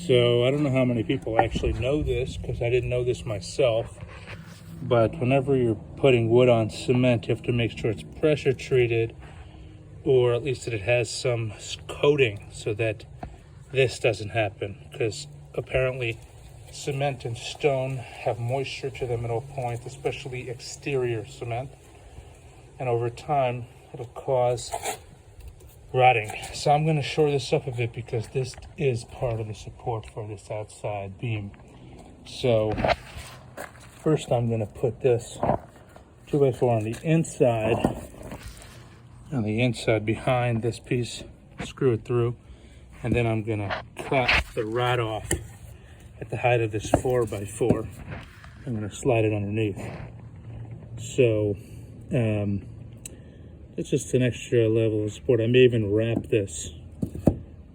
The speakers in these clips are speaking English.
So I don't know how many people actually know this, because I didn't know this myself, but whenever you're putting wood on cement, you have to make sure it's pressure treated, or at least that it has some coating so that this doesn't happen, because apparently cement and stone have moisture to the middle point, especially exterior cement, and over time it'll cause rotting. So I'm going to shore this up a bit, because this is part of the support for this outside beam. So first I'm going to put this 2x4 on the inside behind this piece, screw it through, and then I'm going to cut the rod off at the height of this 4x4. I'm going to slide it underneath. So it's just an extra level of support. I may even wrap this,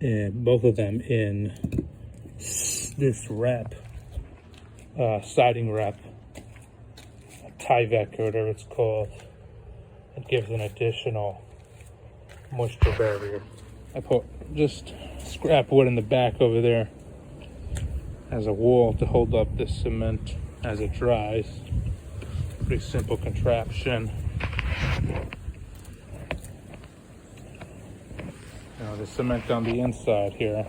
both of them, in this wrap, siding wrap, Tyvek or whatever it's called. It gives an additional moisture barrier. I put just scrap wood in the back over there as a wall to hold up the cement as it dries. Pretty simple contraption. Now the cement on the inside here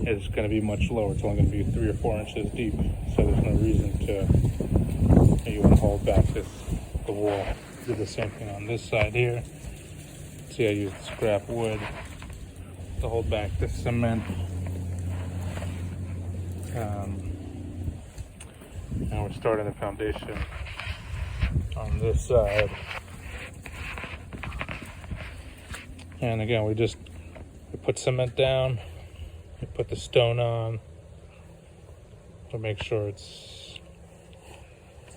is going to be much lower. It's only going to be 3 or 4 inches deep, so there's no reason to, you want to hold back the wall. Do the same thing on this side here. See, I used scrap wood to hold back the cement. Now we're starting the foundation on this side. And again, we put cement down, we put the stone on to make sure it's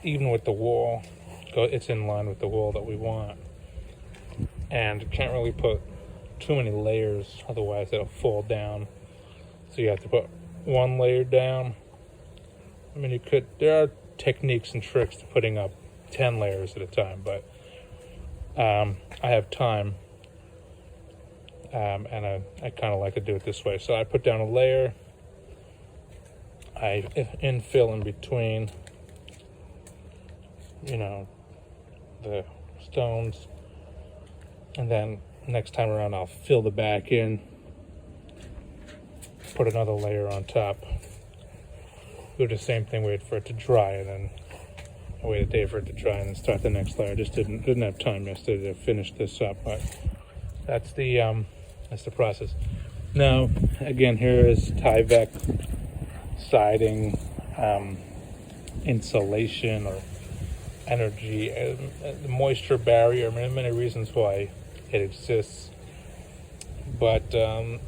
even with the wall. It's in line with the wall that we want. And you can't really put too many layers, otherwise it'll fall down. So you have to put one layer down. I mean, there are techniques and tricks to putting up 10 layers at a time, but I have time, and I kind of like to do it this way. So I put down a layer, I infill in between, the stones, and then next time around I'll fill the back in, put another layer on top, do the same thing, wait for it to dry, and then I wait a day for it to dry and then start the next layer. I just didn't have time yesterday to finish this up, but that's the process. Now again, here is Tyvek siding, insulation or energy, the moisture barrier. Many reasons why it exists, but the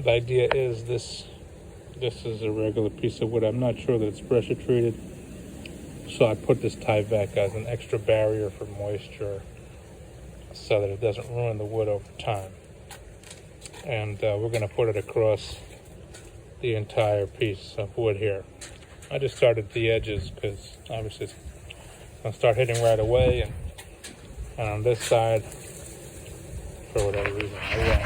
idea is this is a regular piece of wood. I'm not sure that it's pressure treated, so I put this Tyvek as an extra barrier for moisture so that it doesn't ruin the wood over time. And we're going to put it across the entire piece of wood here. I just started at the edges because obviously it's going to start hitting right away, and on this side, for whatever reason, I won't.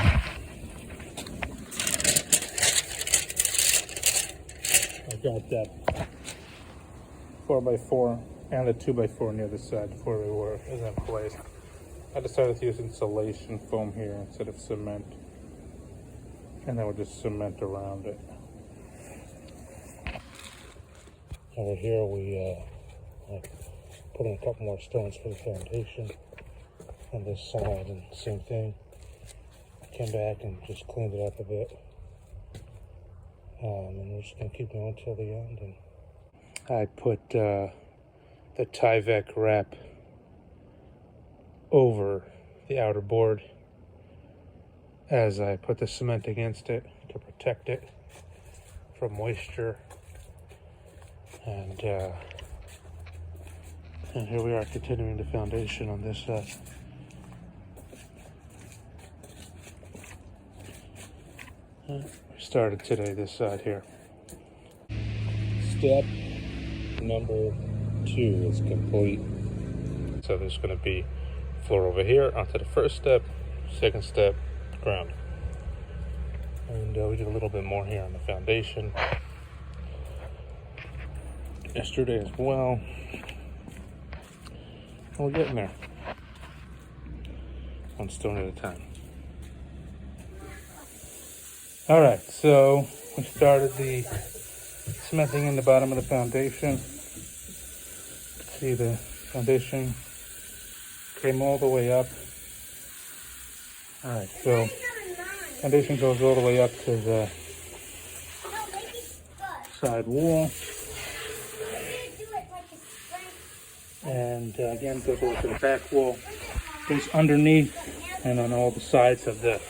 I got that 4x4 and the 2x4 on the other side, the 4x4 is in place. I decided to use insulation foam here instead of cement, and then we'll just cement around it. Over here we put in a couple more stones for the foundation on this side, and same thing. Came back and just cleaned it up a bit. And we're just going to keep going till the end. And I put the Tyvek wrap over the outer board as I put the cement against it to protect it from moisture. And here we are, continuing the foundation on this side. We started today this side here. Step number 2 is complete. So there's going to be floor over here onto the first step, second step, ground. And we did a little bit more here on the foundation yesterday as well. And we're getting there, one stone at a time. All right, so we started the cementing in the bottom of the foundation. See, the foundation came all the way up. All right, so foundation goes all the way up to the side wall. And again, goes over to the back wall. Goes underneath and on all the sides of the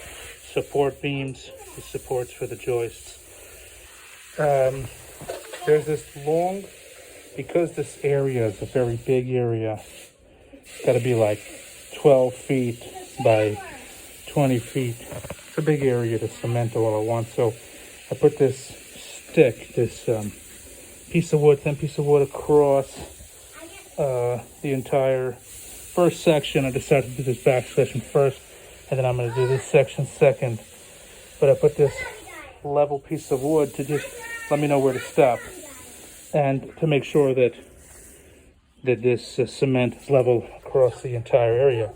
support beams, the supports for the joists. There's this long, because this area is a very big area, it's got to be like 12 feet by 20 feet. It's a big area to cement all at once. So I put this stick, this piece of wood, thin piece of wood across the entire first section. I decided to do this back section first, and then I'm going to do this section second. But I put this level piece of wood to just let me know where to stop, and to make sure that this cement is level across the entire area.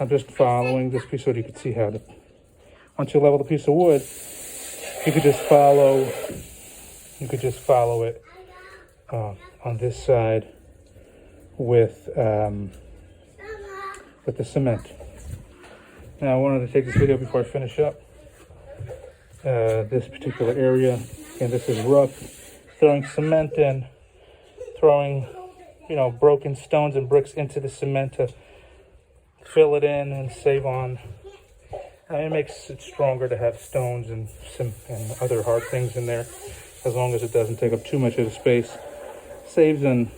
I'm just following this piece of wood. You can see how to, once you level the piece of wood, you could just follow it on this side with the cement. Now I wanted to take this video before I finish up this particular area. Again, this is rough. Throwing cement in, throwing broken stones and bricks into the cement to fill it in and save on. It makes it stronger to have stones and other hard things in there, as long as it doesn't take up too much of the space. Saves in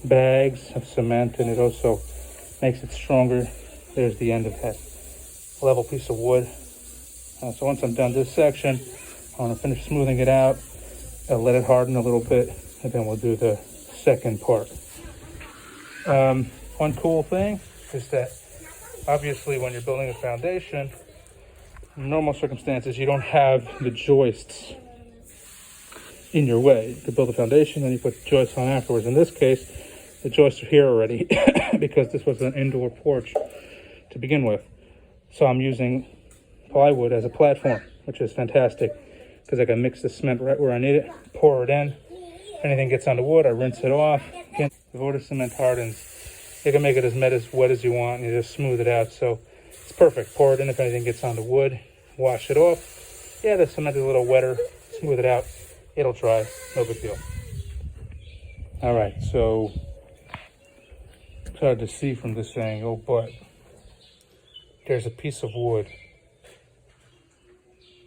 bags of cement, and it also makes it stronger. There's the end of that level piece of wood. So once I'm done this section, I want to finish smoothing it out. I'll let it harden a little bit, and then we'll do the second part. One cool thing is that obviously when you're building a foundation, in normal circumstances, you don't have the joists in your way. You build a foundation, then you put joists on afterwards. In this case, the joists are here already because this was an indoor porch to begin with. So I'm using plywood as a platform, which is fantastic because I can mix the cement right where I need it, pour it in. If anything gets on the wood, I rinse it off. Again, before the cement hardens, you can make it as wet as you want, and you just smooth it out. So it's perfect. Pour it in if anything gets on the wood, wash it off. Yeah, the cement is a little wetter, smooth it out. It'll dry, no big deal. All right, so it's hard to see from this angle, but there's a piece of wood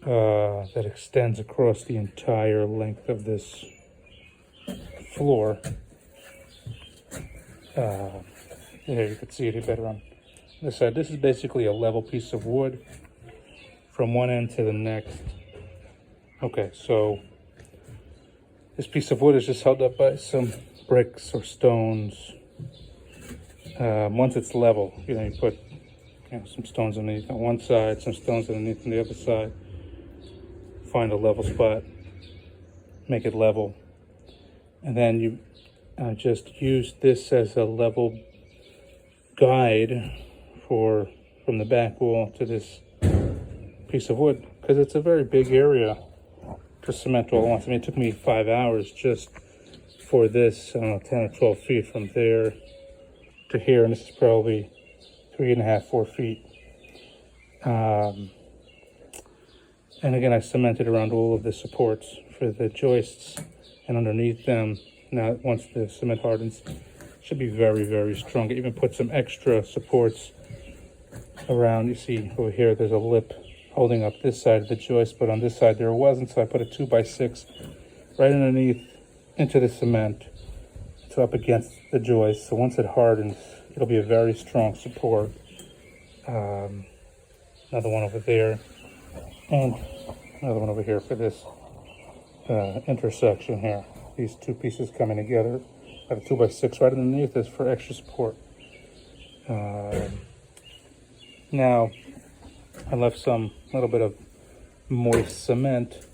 that extends across the entire length of this floor. Here, you can see it better on this side. This is basically a level piece of wood from one end to the next. Okay, so this piece of wood is just held up by some bricks or stones. Once it's level, you put some stones underneath on one side, some stones underneath on the other side. Find a level spot, make it level, and then you just use this as a level guide from the back wall to this piece of wood, because it's a very big area to cement all at once. I mean, it took me 5 hours just for this, I don't know, 10 or 12 feet from there to here, and this is probably 3.5, 4 feet. And again, I cemented around all of the supports for the joists and underneath them. Now, once the cement hardens, it should be very, very strong. I even put some extra supports around. You see over here, there's a lip holding up this side of the joist, but on this side there wasn't, so I put a 2x6 right underneath into the cement. It's up against the joist, so once it hardens, it'll be a very strong support. Another one over there, and another one over here for this intersection here. These two pieces coming together. I have a 2x6 right underneath this for extra support. Now, I left some little bit of moist cement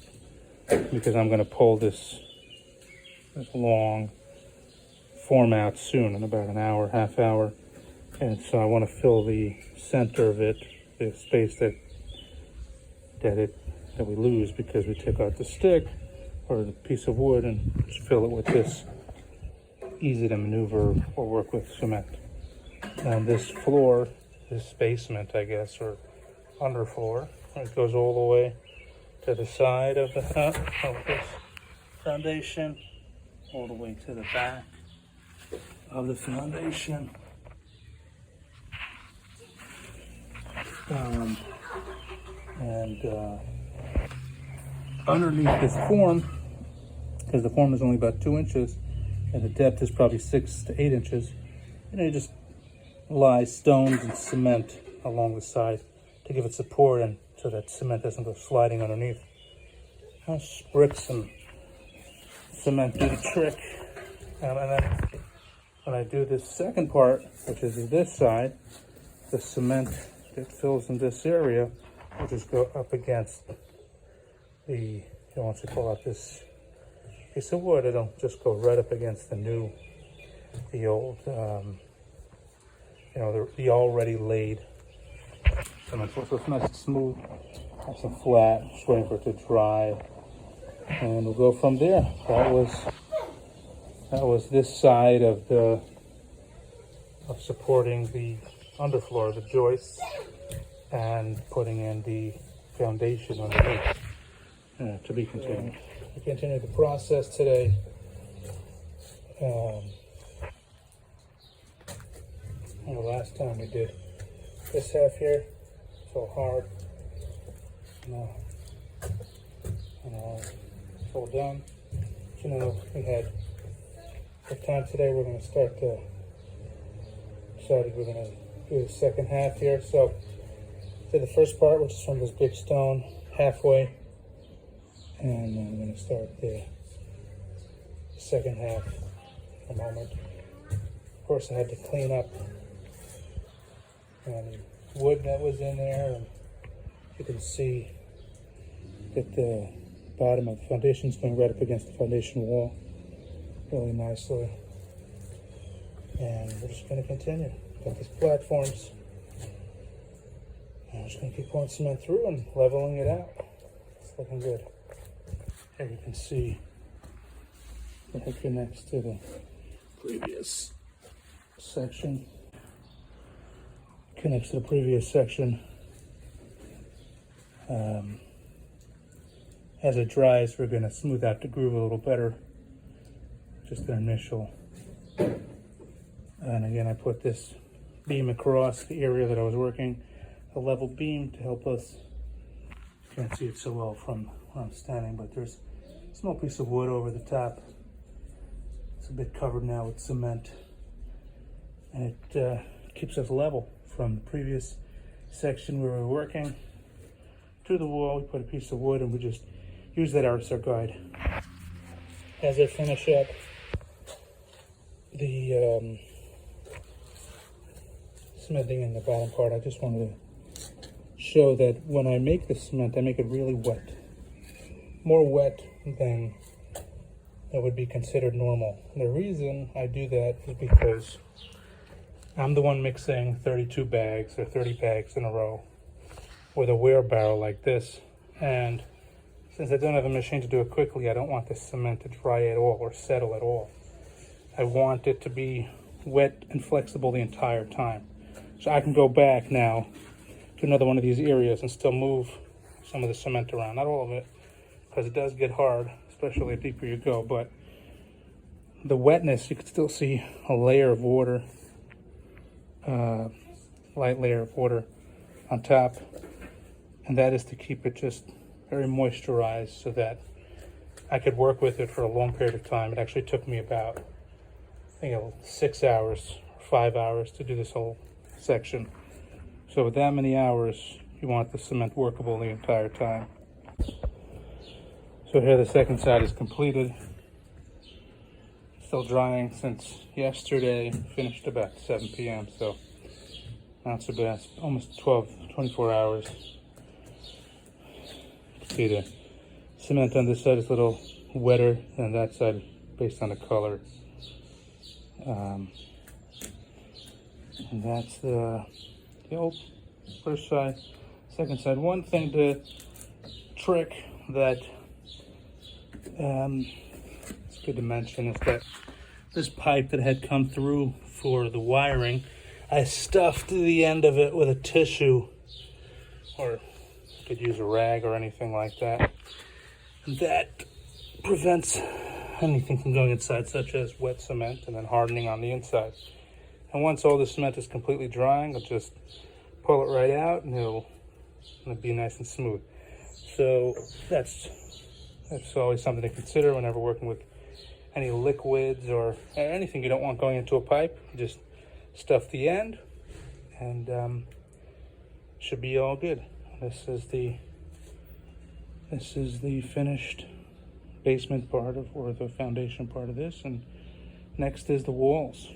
because I'm going to pull this long form out soon in about an hour, half hour. And so I want to fill the center of it, the space that we lose because we took out the stick or the piece of wood, and just fill it with this easy to maneuver or work with cement. And this floor, this basement, I guess, or underfloor, it goes all the way to the side of the house, of this foundation, all the way to the back of the foundation. Underneath this form, because the form is only about 2 inches and the depth is probably 6 to 8 inches, and it just lies stones and cement along the side to give it support and so that cement doesn't go sliding underneath. Just bricks and cement do the trick. And then when I do this second part, which is this side, the cement that fills in this area will just go up against the, once you pull out this piece of wood, it'll just go right up against the old, the already laid cement floor. So it's nice and smooth, nice and flat, just waiting for it to dry. And we'll go from there. That was this side of supporting the underfloor, the joists, and putting in the foundation underneath. To be continued. We continue the process today. Last time we did this half here, so hard. It's all done. We had the time today. We're going to start decided we're going to do the second half here. So did the first part, which is from this big stone, halfway. And then I'm going to start the second half in a moment. Of course, I had to clean up any wood that was in there, and you can see that the bottom of the foundation is going right up against the foundation wall really nicely. And we're just going to continue. Got these platforms. And I'm just going to keep pouring cement through and leveling it out. It's looking good. Here you can see that it connects to the previous section. Connects to the previous section. As it dries, we're going to smooth out the groove a little better. Just an initial. And again, I put this beam across the area that I was working, a level beam to help us. Can't see it so well from where I'm standing, but there's a small piece of wood over the top. It's a bit covered now with cement, and it keeps us level from the previous section we were working to the wall. We put a piece of wood and we just use that as our guide. As I finish up the cementing in the bottom part, I just wanted to show that when I make the cement, I make it really wet. More wet than that would be considered normal. And the reason I do that is because I'm the one mixing 32 bags or 30 bags in a row with a wear barrel like this. And since I don't have a machine to do it quickly, I don't want the cement to dry at all or settle at all. I want it to be wet and flexible the entire time. So I can go back now to another one of these areas and still move some of the cement around. Not all of it, because it does get hard, especially the deeper you go. But the wetness, you can still see a layer of water, light layer of water on top. And that is to keep it just very moisturized so that I could work with it for a long period of time. It actually took me about, 6 hours, 5 hours to do this whole section. So with that many hours, you want the cement workable the entire time. So here the second side is completed. Still drying since yesterday, finished about 7 p.m. So now it's about almost 24 hours See the cement on this side is a little wetter than that side based on the color. And that's the old first side. Second side. One thing to trick that it's good to mention is that this pipe that had come through for the wiring, I stuffed the end of it with a tissue, or you could use a rag or anything like that. That prevents anything from going inside, such as wet cement and then hardening on the inside. And once all the cement is completely drying, I'll just pull it right out and it'll be nice and smooth. So that's always something to consider whenever working with any liquids or anything you don't want going into a pipe. You just stuff the end and should be all good. This is the finished basement part of, or the foundation part of this, and next is the walls.